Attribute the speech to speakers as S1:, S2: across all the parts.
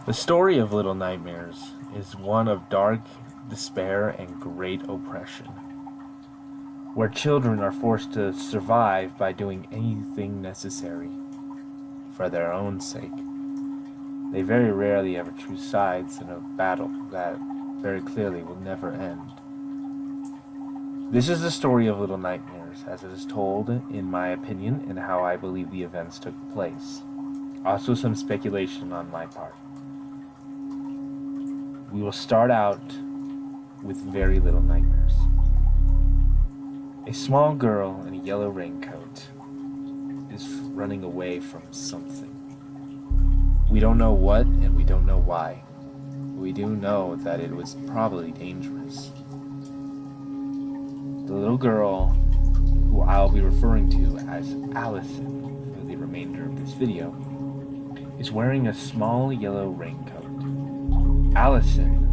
S1: The story of Little Nightmares is one of dark despair and great oppression, where children are forced to survive by doing anything necessary for their own sake. They very rarely ever choose sides in a battle that very clearly will never end. This is the story of Little Nightmares, as it is told, in my opinion, and how I believe the events took place. Also some speculation on my part. We will start out with Very Little Nightmares. A small girl in a yellow raincoat is running away from something. We don't know what and we don't know why. We do know that it was probably dangerous. The little girl, who I'll be referring to as Allison for the remainder of this video, is wearing a small yellow raincoat. Allison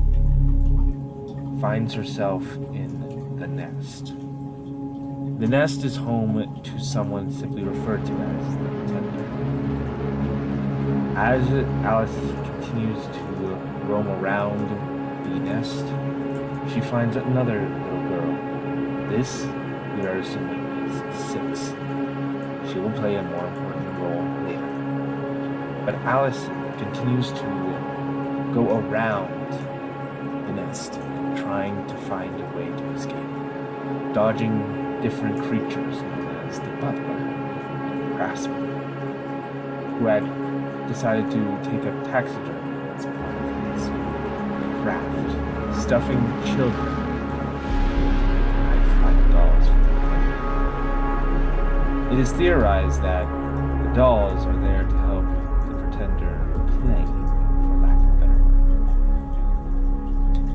S1: finds herself in the nest. The nest is home to someone simply referred to as the Pretender. As Alice continues to roam around the nest, she finds another little girl. This, we are assuming, is 6. She will play a more important role later. But Allison continues to go around the nest, trying to find a way to escape, dodging different creatures known as the Butler, Grasper, who had decided to take up taxidermy as part of his craft, stuffing children with high-flying dolls from the Pretender. It is theorized that the dolls are there to help the Pretender play, for lack of a better word.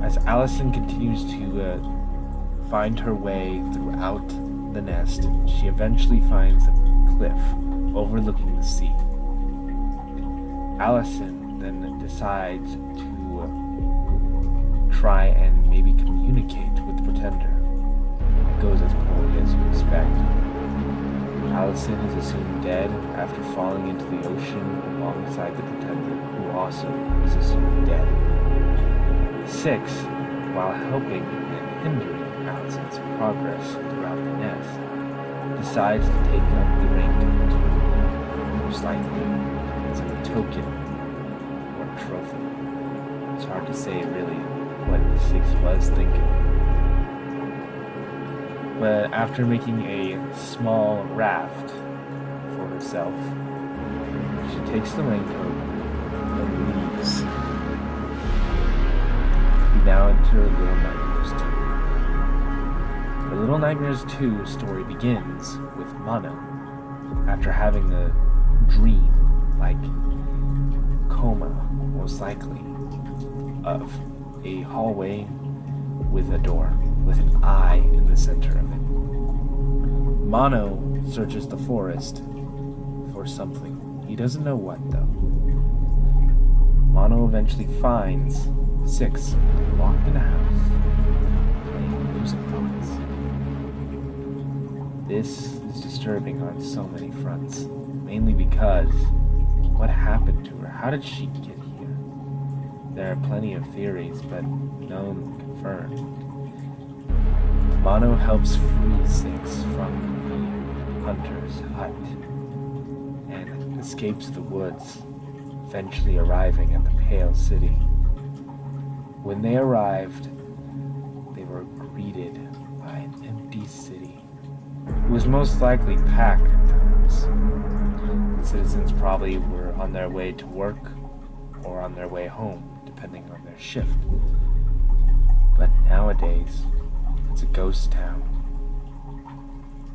S1: As Allison continues to find her way throughout the nest, she eventually finds a cliff overlooking the sea. Allison then decides to try and maybe communicate with the Pretender. It goes as poorly as you expect. Allison is assumed dead after falling into the ocean alongside the Pretender, who also is assumed dead. 6, while helping and hindering Allison's progress throughout the nest, decides to take up the raincoat, most likely as a token or a trophy. It's hard to say really what 6 was thinking. But after making a small raft for herself, she takes the raincoat and leaves. We now enter Little Nightmares 2. The Little Nightmares 2 story begins with Mono, after having a dream, like coma, most likely, of a hallway with a door, with an eye in the center of it. Mono searches the forest for something. He doesn't know what, though. Mono eventually finds 6 locked in a house, playing music box. This is disturbing on so many fronts, mainly because what happened to her? How did she get here? There are plenty of theories, but none confirmed. Mono helps free 6 from the hunter's hut and escapes the woods, eventually arriving at the Pale City. When they arrived, they were greeted by an empty city. It was most likely packed at times. The citizens probably were on their way to work or on their way home, depending on their shift. But nowadays, it's a ghost town.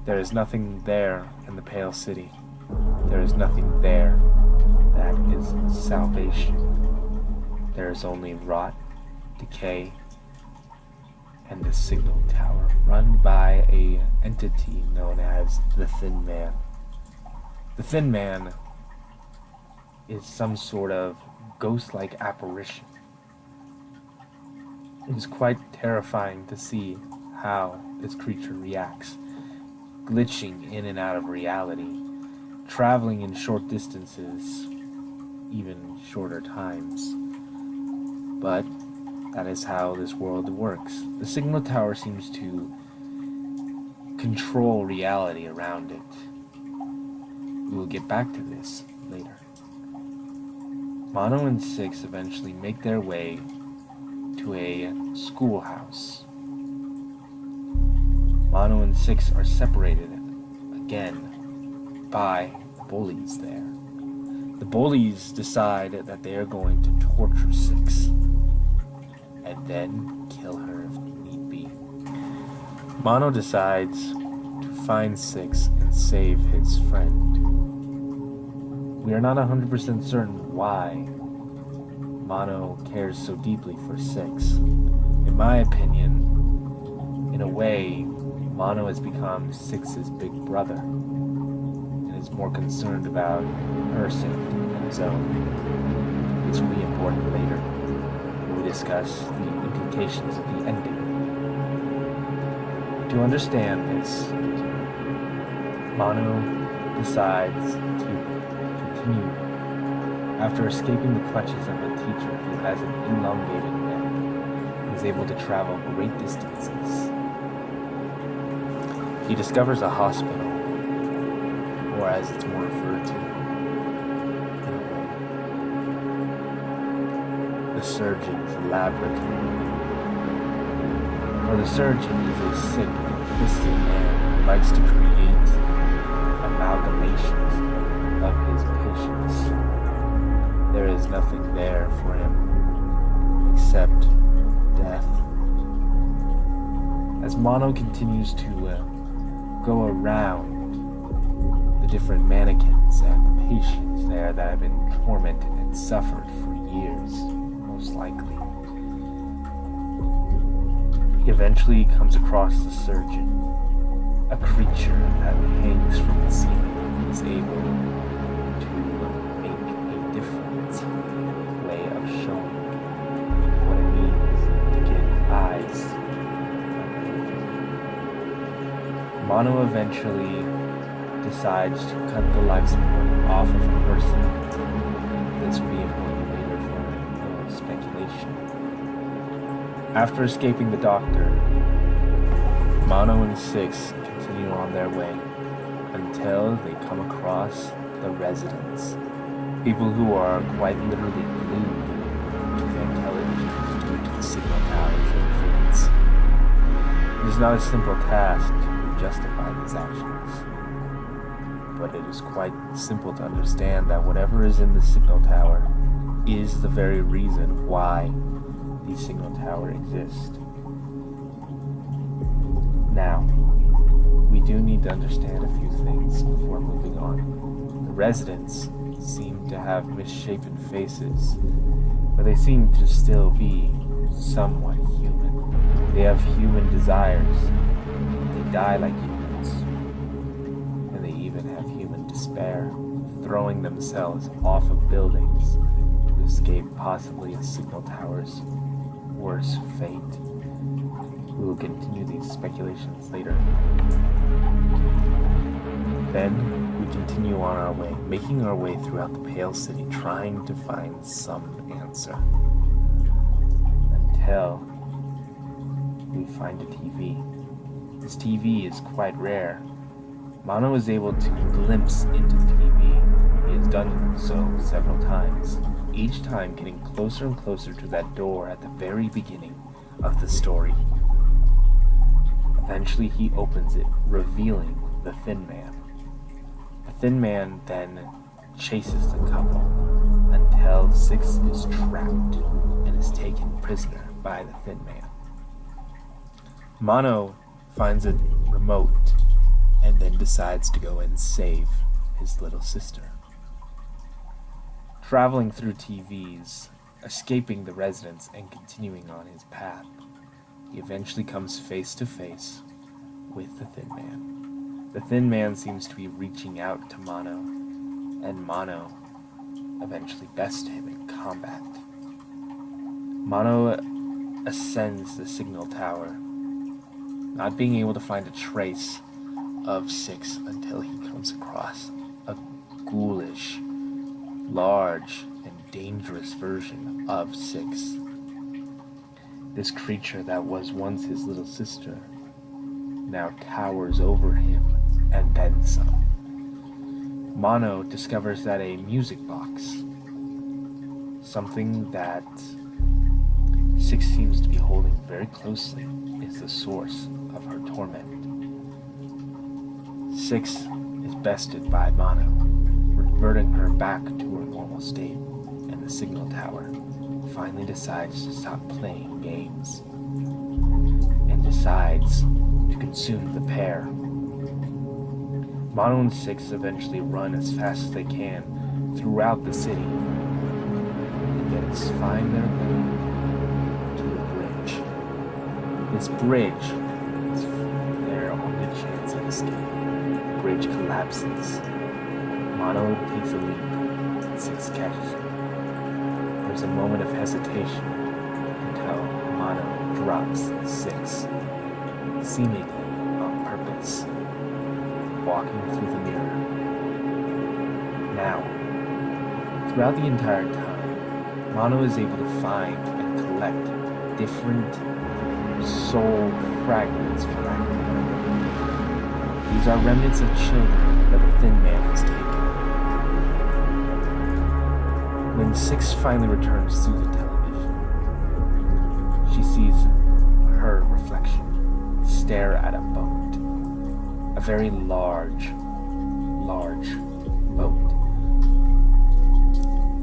S1: There is nothing there in the Pale City. There is nothing there that is salvation. There is only rot, decay, and the signal tower run by a entity known as the Thin Man. The Thin Man is some sort of ghost-like apparition. It is quite terrifying to see how this creature reacts, glitching in and out of reality, traveling in short distances, even shorter times, But that is how this world works. The signal tower seems to control reality around it. We will get back to this later. Mono and Six eventually make their way to a schoolhouse. Mono and Six are separated again by bullies there. The bullies decide that they are going to torture Six and then kill her if need be. Mono decides to find Six and save his friend. We are not 100% certain why Mono cares so deeply for Six. In my opinion, in a way, Mono has become Six's big brother and is more concerned about her safety than his own. This will be important later when we discuss the implications of the ending. To understand this, Mono decides to continue after escaping the clutches of a teacher who has an elongated neck and is able to travel great distances. He discovers a hospital, or as it's more referred to, the surgeon's laboratory. For the surgeon is a sick and twisted man who likes to create amalgamations of his patients. There is nothing there for him except death. As Mono continues to go around the different mannequins and the patients there that have been tormented and suffered for years, most likely, he eventually comes across the surgeon, a creature that hangs from the ceiling and is able to make a different way of showing what it means to get eyes. Mono eventually decides to cut the life support off of a person. This will be important later for speculation. After escaping the doctor, Mono and Six continue on their way until they come across the residents. People who are quite literally glued to their televisions due to the signal tower's influence. It is not a simple task to justify these actions, but it is quite simple to understand that whatever is in the signal tower is the very reason why the signal tower exists. Now, we do need to understand a few things before moving on. The residents seem to have misshapen faces, but they seem to still be somewhat human. They have human desires. They die like humans. And they even have human despair, throwing themselves off of buildings to escape possibly a signal tower's worse fate. We will continue these speculations later. Then we continue on our way, making our way throughout the Pale City, trying to find some answer. Until we find a TV. This TV is quite rare. Mono is able to glimpse into the TV. He has done so several times, each time getting closer and closer to that door at the very beginning of the story. Eventually he opens it, revealing the Thin Man. The Thin Man then chases the couple until Six is trapped and is taken prisoner by the Thin Man. Mono finds a remote and then decides to go and save his little sister. Traveling through TVs, escaping the residents and continuing on his path, he eventually comes face to face with the Thin Man. The Thin Man seems to be reaching out to Mono, and Mono eventually bests him in combat. Mono ascends the signal tower, not being able to find a trace of Six until he comes across a ghoulish, large, and dangerous version of Six. This creature that was once his little sister now towers over him and then some. Mono discovers that a music box, something that Six seems to be holding very closely, is the source of her torment. Six is bested by Mono, reverting her back to her normal state, and the signal tower finally decides to stop playing games and decides to consume the pair. Mono and Six eventually run as fast as they can throughout the city and then find their way to the bridge. This bridge is their only chance at escape. The bridge collapses. Mono takes a leap and Six catches him. There's a moment of hesitation until Mono drops Six, seemingly on purpose, walking through the mirror. Now, throughout the entire time, Mono is able to find and collect different soul fragments for Akira. These are remnants of children that the Thin Man has taken. When Six finally returns through the television, she sees her reflection stare at a boat. A very large boat.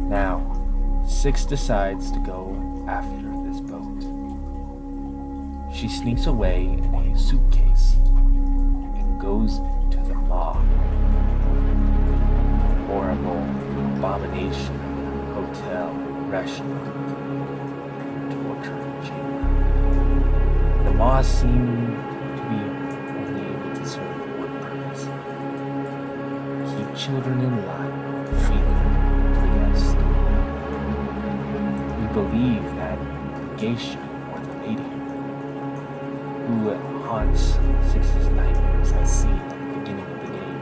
S1: Now, Six decides to go after this boat. She sneaks away in a suitcase and goes to the maw. Horrible abomination of a hotel, restaurant, and torture chamber. The maw seem to be only able to serve one purpose: keep children in line, feeding to the guest. We believe that Geisha, or the lady, who haunts Six's nightmares as seen at the beginning of the game,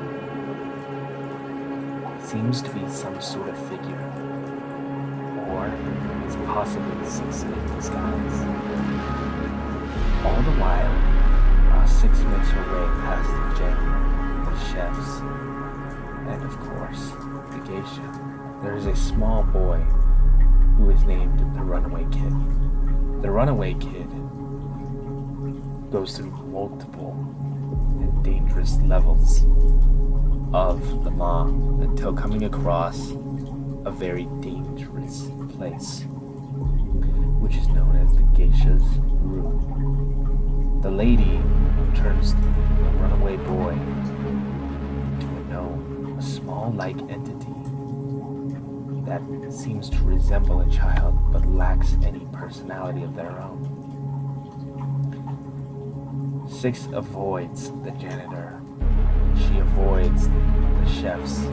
S1: seems to be some sort of figure, or is possibly Six in disguise. All the while, Six makes her way past the janitor, the chefs, and of course, the geisha. There is a small boy who is named the Runaway Kid. The Runaway Kid goes through multiple and dangerous levels of the maw until coming across a very dangerous place, which is known as the geisha's room. The lady turns the runaway boy into a gnome, a small like entity that seems to resemble a child but lacks any personality of their own. Six avoids the janitor. She avoids the chefs,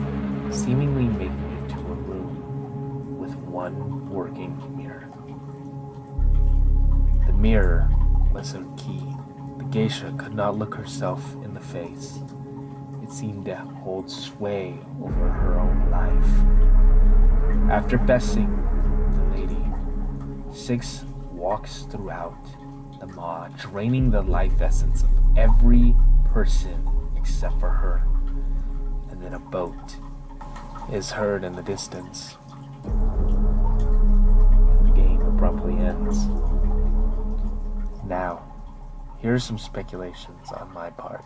S1: seemingly making it to a room with one working mirror. The mirror was her key. The geisha could not look herself in the face. It seemed to hold sway over her own life. After besting the lady, Six walks throughout the maw, draining the life essence of every person except for her. And then a boat is heard in the distance. And the game abruptly ends. Now, here's some speculations on my part.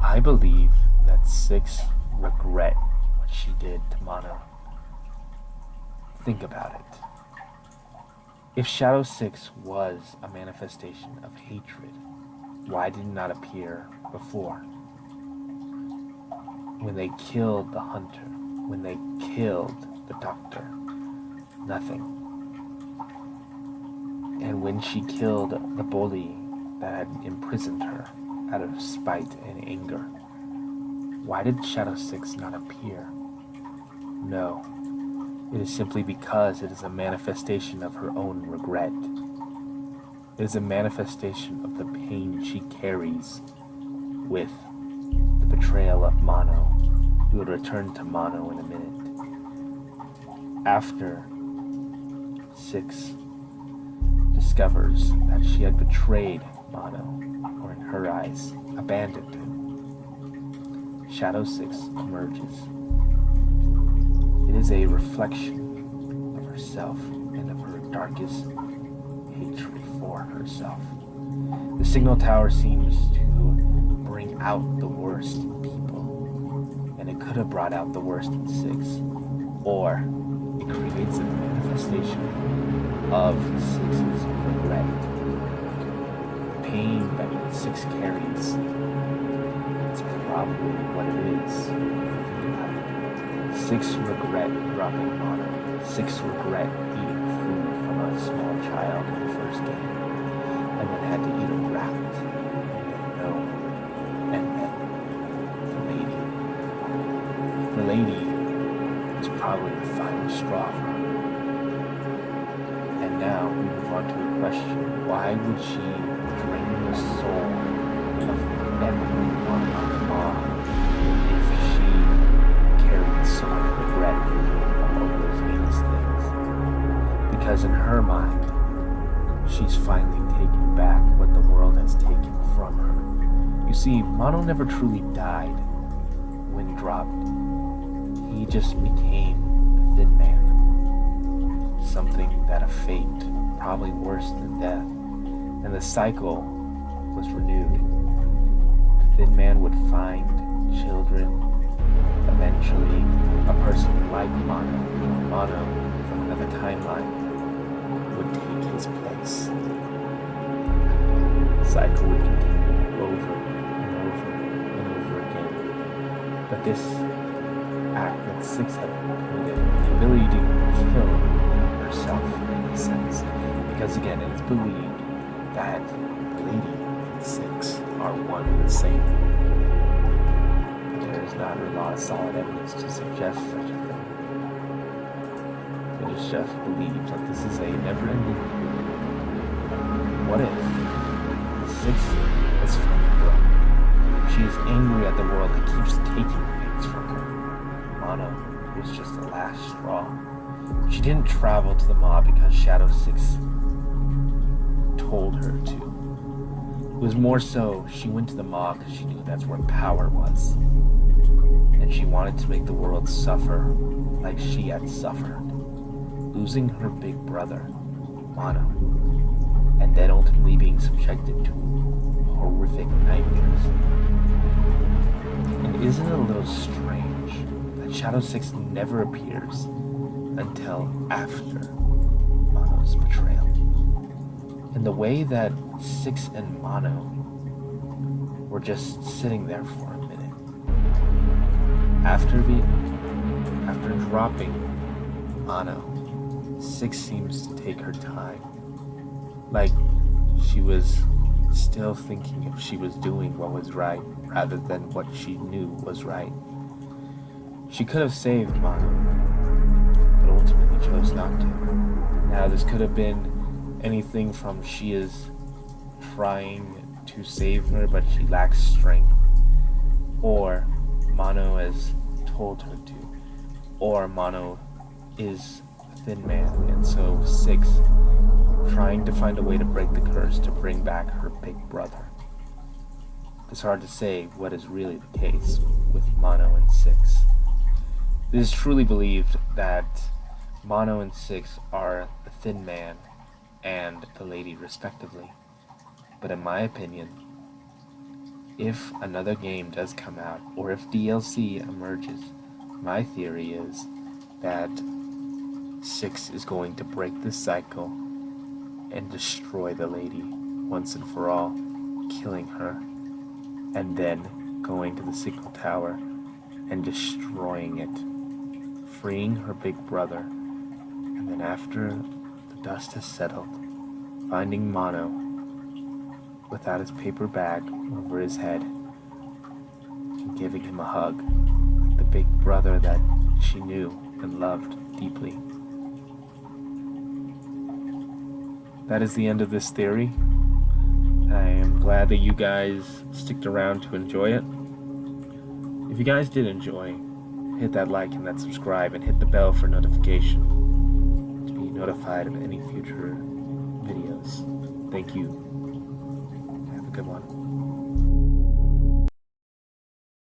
S1: I believe that Six regret what she did to Mono. Think about it. If Shadow 6 was a manifestation of hatred, why did it not appear before? When they killed the hunter, when they killed the doctor, nothing. And when she killed the bully that had imprisoned her out of spite and anger, why did Shadow 6 not appear? No. It is simply because it is a manifestation of her own regret. It is a manifestation of the pain she carries with the betrayal of Mono. We will return to Mono in a minute. After Six discovers that she had betrayed Mono, or in her eyes, abandoned him, Shadow 6 emerges. It is a reflection of herself and of her darkest hatred for herself. The signal tower seems to bring out the worst in people, and it could have brought out the worst in 6, or it creates a manifestation of 6's regret. The pain that 6 carries, it's probably what it is. 6 regret dropping Mono. 6 regret eating food from a small child in the first game, and then had to eat a rat, and then no, and then the lady was probably the final straw for her. And now we move on to a question: why would she drain the soul of everyone on the mom if she carried so much regret of all those heinous things? Because in her mind, she's finally taken back what the world has taken from her. You see, Mono never truly died when dropped. He just became the Thin Man. Something that a fate, probably worse than death. And the cycle was renewed. The Thin Man would find children. Eventually, a person like Mono from another timeline, would take his place. The cycle would continue over and over and over again. But this act that 6 had committed, the ability to kill herself in a sense, because again, it is believed that the lady and 6 are one and the same. There is not a lot of solid evidence to suggest such a thing. It is just believed that this is a never-ending loop. What if 6 is fucking broke? She is angry at the world that keeps taking things from her. Mono was just the last straw. She didn't travel to the mob because Shadow 6 told her to. It was more so she went to the mob because she knew that's where power was. And she wanted to make the world suffer like she had suffered, losing her big brother, Mono, and then ultimately being subjected to horrific nightmares. And isn't it a little strange that Shadow 6 never appears until after Mono's betrayal? And the way that 6 and Mono were just sitting there for a minute. After dropping Mono, 6 seems to take her time. Like she was still thinking if she was doing what was right rather than what she knew was right. She could have saved Mono, but ultimately chose not to. Now this could have been anything from she is trying to save her but she lacks strength, or Mono has told her to, or Mono is a Thin Man and so 6 trying to find a way to break the curse to bring back her big brother. It's hard to say what is really the case with Mono and 6. It is truly believed that Mono and 6 are the Thin Man and the lady respectively. But in my opinion, if another game does come out, or if DLC emerges, my theory is that 6 is going to break this cycle and destroy the lady once and for all, killing her, and then going to the signal tower and destroying it, freeing her big brother, and then after the dust has settled, finding Mono without his paper bag over his head and giving him a hug, the big brother that she knew and loved deeply. That is the end of this theory. I am glad that you guys sticked around to enjoy it. If you guys did enjoy, hit that like and that subscribe and hit the bell for notification to be notified of any future videos. Thank you. Have a good one.